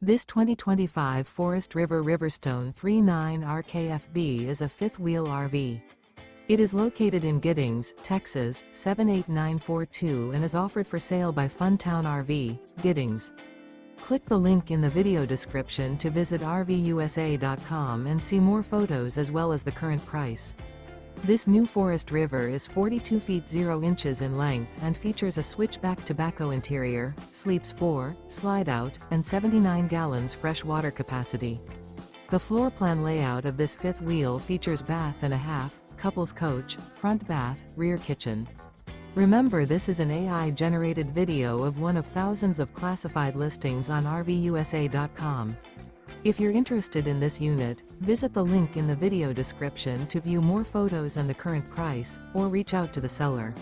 This 2025 Forest River RiverStone 39 RKFB is a fifth-wheel RV. It is located in Giddings, Texas, 78942 and is offered for sale by Funtown RV, Giddings. Click the link in the video description to visit RVUSA.com and see more photos as well as the current price. This new Forest River is 42 feet 0 inches in length and features a switchback tobacco interior, sleeps 4, slide-out, and 79 gallons fresh water capacity. The floor plan layout of this fifth wheel features bath and a half, couples coach, front bath, rear kitchen. Remember, this is an AI-generated video of one of thousands of classified listings on RVUSA.com. If you're interested in this unit, visit the link in the video description to view more photos and the current price, or reach out to the seller.